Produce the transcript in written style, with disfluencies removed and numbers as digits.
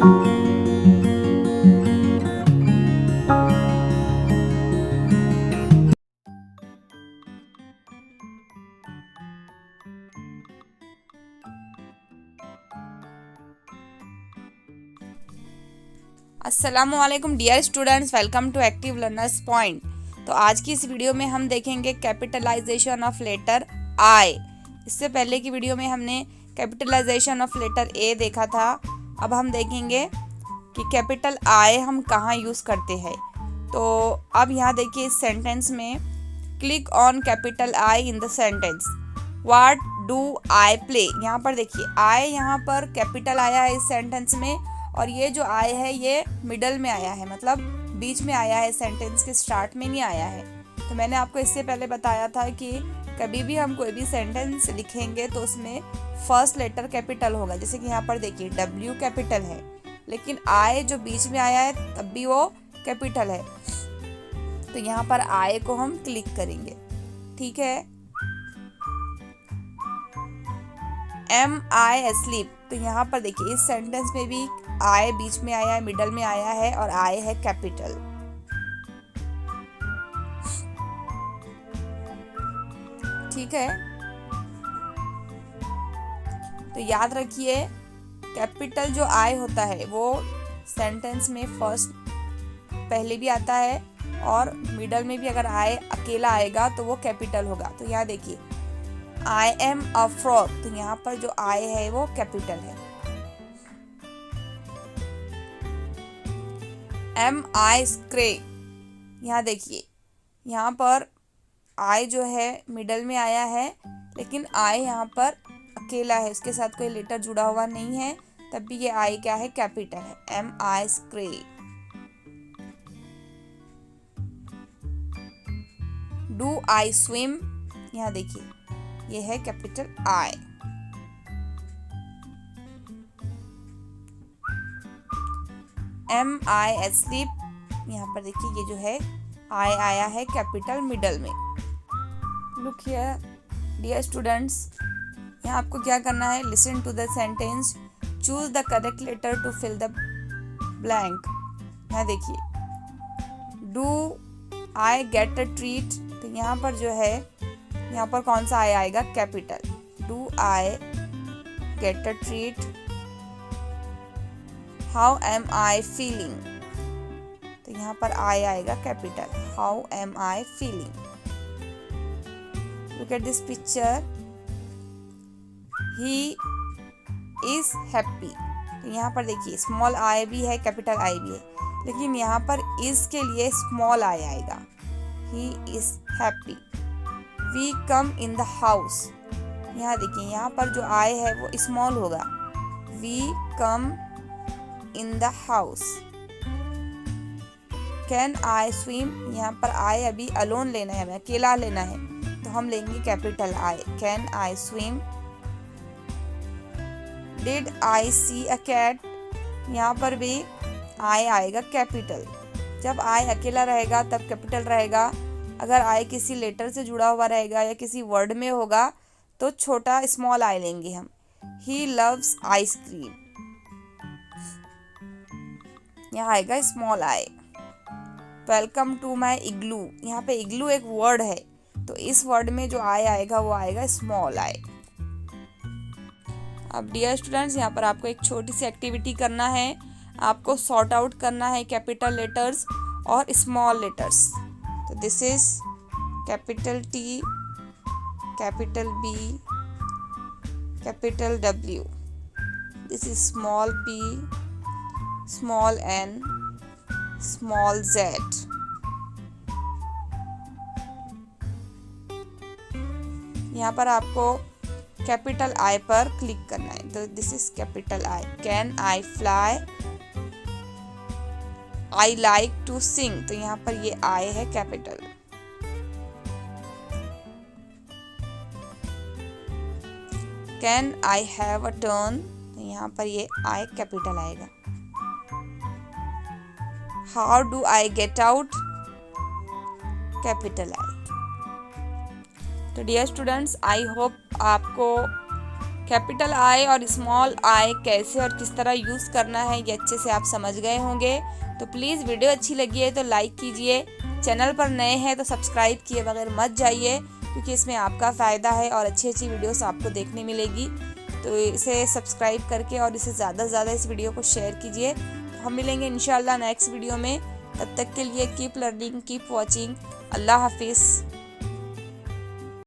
अस्सलामुअलैकुम dear students, welcome to active learners point. तो आज की इस वीडियो में हम देखेंगे कैपिटलाइजेशन ऑफ लेटर आई। इससे पहले की वीडियो में हमने कैपिटलाइजेशन ऑफ लेटर ए देखा था। अब हम देखेंगे कि कैपिटल आई हम कहाँ यूज़ करते हैं। तो अब यहाँ देखिए इस सेंटेंस में, click on capital I in the sentence, what do I play. यहाँ पर देखिए आई यहाँ पर कैपिटल आया है इस सेंटेंस में, और ये जो आई है ये मिडल में आया है, मतलब बीच में आया है, सेंटेंस के स्टार्ट में नहीं आया है। तो मैंने आपको इससे पहले बताया था कि कभी भी हम कोई भी सेंटेंस लिखेंगे तो उसमें फर्स्ट लेटर कैपिटल होगा। जैसे कि यहाँ पर देखिए डब्ल्यू कैपिटल है, लेकिन आई जो बीच में आया है तब भी वो कैपिटल है। तो यहाँ पर आई को हम क्लिक करेंगे, ठीक है। एम आई एस्लीप, तो यहाँ पर देखिए इस सेंटेंस में भी आई बीच में आया है, मिडल में आया है, और आई है कैपिटल। ठीक है, तो याद रखिए कैपिटल जो आई होता है वो सेंटेंस में फर्स्ट पहले भी आता है, और मिडल में भी अगर आई अकेला आएगा तो वो कैपिटल होगा। तो यहाँ देखिए आई एम अ फ्रॉग, तो यहाँ पर जो आई है वो कैपिटल है। एम आई स्क्रे, यहाँ देखिए यहाँ पर आई जो है मिडल में आया है, लेकिन आई यहाँ पर अकेला है, उसके साथ कोई लेटर जुड़ा हुआ नहीं है, तब भी ये आई क्या है, कैपिटल है। Am I scared. Do I swim, यहाँ देखिए ये है capital I. Am I asleep, यहाँ पर देखिए ये जो है आई आया है कैपिटल मिडल में। लुक हियर डियर स्टूडेंट्स, यहाँ आपको क्या करना है, listen to the sentence, choose the correct letter to fill the blank. यहाँ देखिए do I get a treat, तो यहाँ पर जो है यहाँ पर कौन सा आई आएगा, capital. Do I get a treat. How am I feeling, तो यहाँ पर आई आएगा capital. How am I feeling. Look at this picture, he is happy, तो यहाँ पर देखिए स्मॉल आई भी है, कैपिटल आई भी है, लेकिन यहाँ पर इज के लिए स्मॉल आई आएगा। He is happy. We come in the house, यहाँ देखिए यहाँ पर जो आई है वो स्मॉल होगा। We come in the house. Can I swim, यहाँ पर आई अभी अलोन लेना है, हमें अकेला लेना है, तो हम लेंगे capital I. Can I swim. Did I see a cat, यहाँ पर भी आई आएगा कैपिटल। जब आई अकेला रहेगा तब कैपिटल रहेगा, अगर आई किसी लेटर से जुड़ा हुआ रहेगा या किसी वर्ड में होगा तो छोटा स्मॉल आई लेंगे हम। ही लव्स आइसक्रीम, यहाँ आएगा small I. Welcome to my igloo, यहाँ पे इग्लू एक वर्ड है, तो इस वर्ड में जो आई आएगा वो आएगा स्मॉल आई। अब डियर स्टूडेंट्स, यहाँ पर आपको एक छोटी सी एक्टिविटी करना है, आपको सॉर्ट आउट करना है कैपिटल लेटर्स और स्मॉल लेटर्स। तो this is capital T, capital B, capital W, this is small P, small N, small Z. यहाँ पर आपको कैपिटल आई पर क्लिक करना है, तो this is capital I. Can I fly, I like to sing, तो यहाँ पर ये आई है capital. Can I have a turn, तो यहाँ पर ये आई कैपिटल आएगा। How do I get out, capital I. तो डियर स्टूडेंट्स, आई होप आपको कैपिटल आई और स्मॉल आई कैसे और किस तरह यूज़ करना है ये अच्छे से आप समझ गए होंगे। तो प्लीज़ वीडियो अच्छी लगी है तो लाइक कीजिए, चैनल पर नए हैं तो सब्सक्राइब किए बगैर मत जाइए, क्योंकि इसमें आपका फ़ायदा है और अच्छी अच्छी वीडियोस आपको देखने मिलेगी। तो इसे सब्सक्राइब करके और इसे ज़्यादा से ज़्यादा इस वीडियो को शेयर कीजिए। हम मिलेंगे इंशाल्लाह नेक्स्ट वीडियो में। तब तक के लिए कीप लर्निंग, कीप वॉचिंग। अल्लाह हाफिज़।